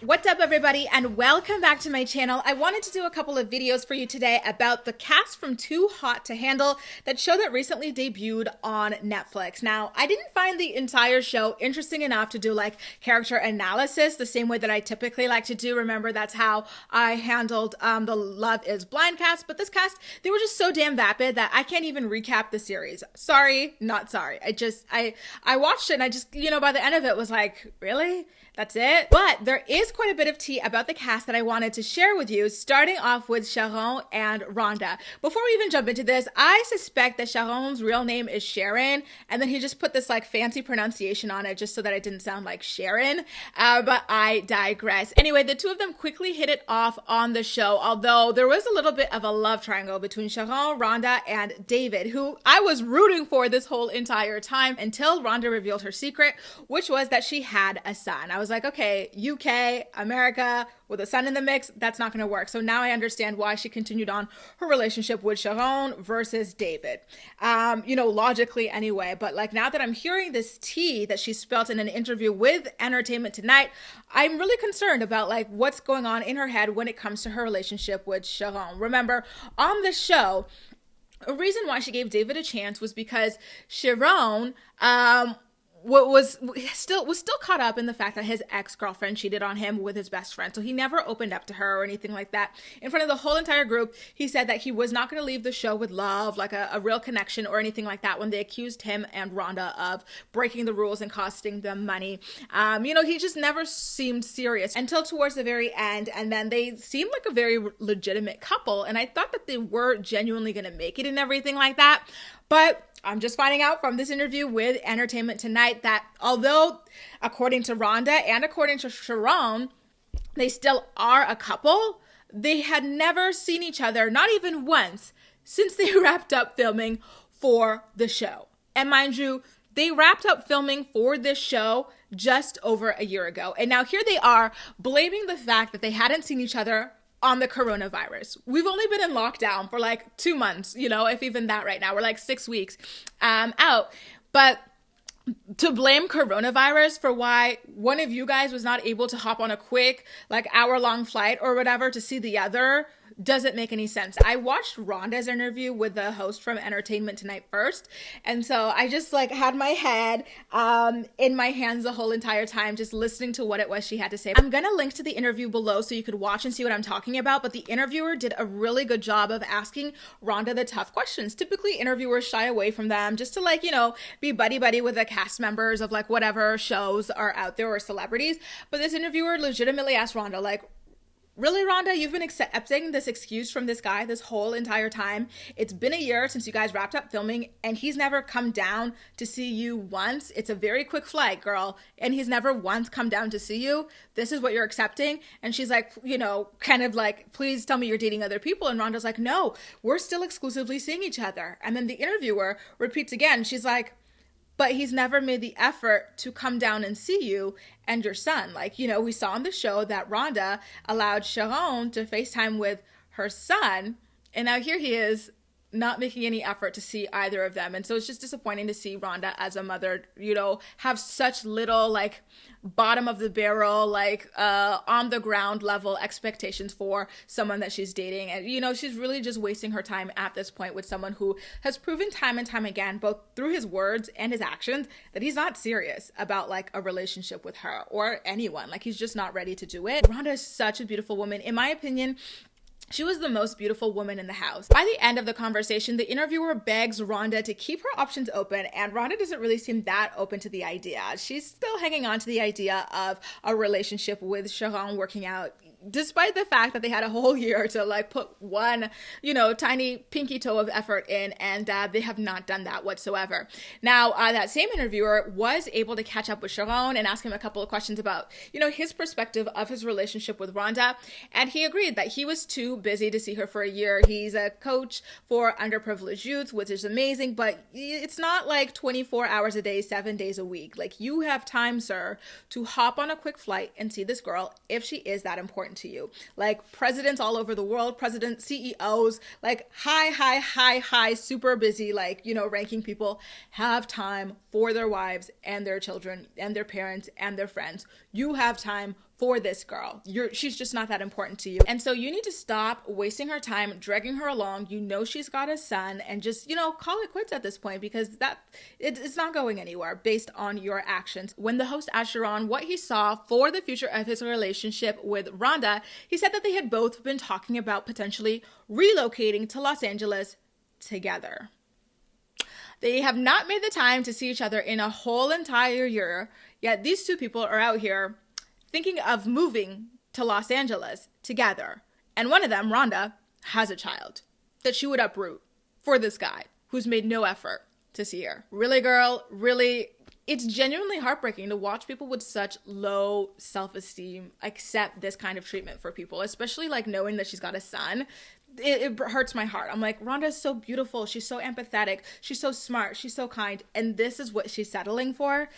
What's up, everybody, and welcome back to my channel. I wanted to do a couple of videos for you today about the cast from Too Hot to Handle, that show that recently debuted on Netflix. Now, I didn't find the entire show interesting enough to do like character analysis the same way that I typically like to do. Remember, that's how I handled the Love is Blind cast, but this cast, they were just so damn vapid that I can't even recap the series. Sorry, not sorry. I watched it and I just, by the end of it was like, really? That's it? But there is quite a bit of tea about the cast that I wanted to share with you, starting off with Sharron and Rhonda. Before we even jump into this, I suspect that Sharon's real name is Sharon, and then he just put this like fancy pronunciation on it just so that it didn't sound like Sharon, but I digress. Anyway, the two of them quickly hit it off on the show, although there was a little bit of a love triangle between Sharron, Rhonda, and David, who I was rooting for this whole entire time until Rhonda revealed her secret, which was that she had a son. I was like, okay, UK, America, with a son in the mix, that's not going to work. So now I understand why she continued on her relationship with Sharron versus David. Logically anyway. But like now that I'm hearing this tea that she spelt in an interview with Entertainment Tonight, I'm really concerned about like what's going on in her head when it comes to her relationship with Sharron. Remember, on the show, a reason why she gave David a chance was because Sharron, was still caught up in the fact that his ex-girlfriend cheated on him with his best friend. So he never opened up to her or anything like that. In front of the whole entire group, he said that he was not going to leave the show with love, like a real connection or anything like that, when they accused him and Rhonda of breaking the rules and costing them money. He just never seemed serious until towards the very end. And then they seemed like a very legitimate couple. And I thought that they were genuinely going to make it and everything like that. But I'm just finding out from this interview with Entertainment Tonight that although, according to Rhonda and according to Sharron, they still are a couple, they had never seen each other, not even once, since they wrapped up filming for the show. And mind you, they wrapped up filming for this show just over a year ago. And now here they are blaming the fact that they hadn't seen each other on the coronavirus. We've only been in lockdown for like 2 months, if even that right now. We're like 6 weeks out. But to blame coronavirus for why one of you guys was not able to hop on a quick like hour-long flight or whatever to see the other doesn't make any sense. I watched Rhonda's interview with the host from Entertainment Tonight first, and so I just like had my head in my hands the whole entire time just listening to what it was she had to say. I'm gonna link to the interview below so you could watch and see what I'm talking about, but the interviewer did a really good job of asking Rhonda the tough questions. Typically interviewers shy away from them just to be buddy-buddy with the cast members of like whatever shows are out there or celebrities, but this interviewer legitimately asked Rhonda like, really, Rhonda, you've been accepting this excuse from this guy this whole entire time. It's been a year since you guys wrapped up filming and he's never come down to see you once. It's a very quick flight, girl. And he's never once come down to see you. This is what you're accepting. And she's like, kind of like, please tell me you're dating other people. And Rhonda's like, no, we're still exclusively seeing each other. And then the interviewer repeats again. She's like, but he's never made the effort to come down and see you and your son. Like, we saw on the show that Rhonda allowed Sharron to FaceTime with her son. And now here he is not making any effort to see either of them. And so it's just disappointing to see Rhonda as a mother, have such little like bottom of the barrel, like on the ground level expectations for someone that she's dating. And, she's really just wasting her time at this point with someone who has proven time and time again, both through his words and his actions, that he's not serious about like a relationship with her or anyone. Like he's just not ready to do it. Rhonda is such a beautiful woman. In my opinion, she was the most beautiful woman in the house. By the end of the conversation, the interviewer begs Rhonda to keep her options open, and Rhonda doesn't really seem that open to the idea. She's still hanging on to the idea of a relationship with Sharron working out, despite the fact that they had a whole year to like put one, tiny pinky toe of effort in, and they have not done that whatsoever. Now, that same interviewer was able to catch up with Sharron and ask him a couple of questions about, his perspective of his relationship with Rhonda, and he agreed that he was too busy to see her for a year. He's a coach for underprivileged youth, which is amazing, but it's not like 24 hours a day, 7 days a week. Like, you have time, sir, to hop on a quick flight and see this girl if she is that important to you. Like, presidents all over the world, presidents, CEOs, like high, super busy, like, ranking people have time for their wives and their children and their parents and their friends. You have time for this girl. She's just not that important to you. And so you need to stop wasting her time, dragging her along. You know she's got a son, and just, call it quits at this point, because it's not going anywhere based on your actions. When the host asked Sharron what he saw for the future of his relationship with Rhonda, he said that they had both been talking about potentially relocating to Los Angeles together. They have not made the time to see each other in a whole entire year, yet these two people are out here thinking of moving to Los Angeles together. And one of them, Rhonda, has a child that she would uproot for this guy who's made no effort to see her. Really, girl, really, it's genuinely heartbreaking to watch people with such low self-esteem accept this kind of treatment for people, especially like knowing that she's got a son. It hurts my heart. I'm like, Rhonda is so beautiful. She's so empathetic. She's so smart. She's so kind. And this is what she's settling for.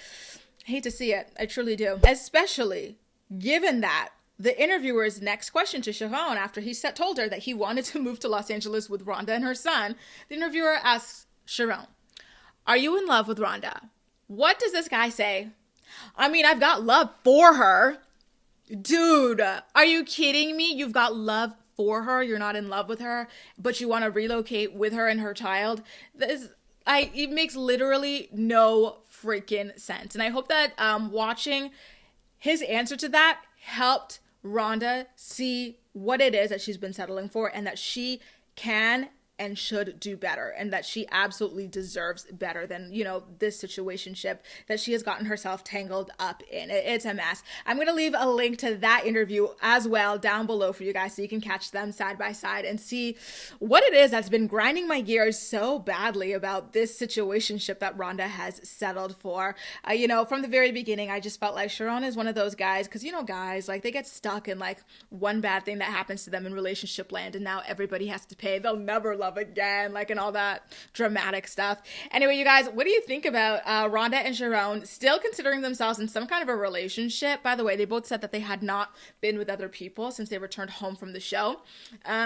I hate to see it. I truly do. Especially given that the interviewer's next question to Sharron, after he told her that he wanted to move to Los Angeles with Rhonda and her son, the interviewer asks Sharron, "Are you in love with Rhonda?" What does this guy say? I mean, I've got love for her. Dude, are you kidding me? You've got love for her. You're not in love with her, but you want to relocate with her and her child. It makes literally no freaking sense. And I hope that watching his answer to that helped Rhonda see what it is that she's been settling for, and that she can and should do better, and that she absolutely deserves better than, this situationship that she has gotten herself tangled up in. It's a mess. I'm going to leave a link to that interview as well down below for you guys, so you can catch them side by side and see what it is that's been grinding my gears so badly about this situationship that Rhonda has settled for. From the very beginning, I just felt like Sharron is one of those guys, because, guys, like, they get stuck in like one bad thing that happens to them in relationship land, and now everybody has to pay. They'll never love again, like, and all that dramatic stuff. Anyway, you guys, what do you think about Rhonda and Sharron still considering themselves in some kind of a relationship? By the way, they both said that they had not been with other people since they returned home from the show.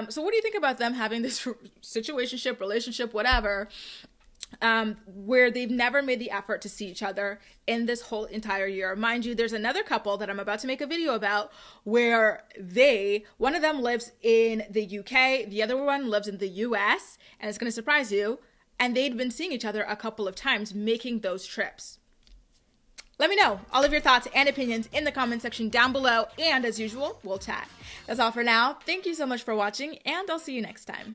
So what do you think about them having this situationship, relationship, whatever, where they've never made the effort to see each other in this whole entire year? Mind you, there's another couple that I'm about to make a video about where one of them lives in the UK, the other one lives in the US, and it's going to surprise you, and they'd been seeing each other a couple of times, making those trips. Let me know all of your thoughts and opinions in the comment section down below, and as usual, we'll chat. That's all for now. Thank you so much for watching, and I'll see you next time.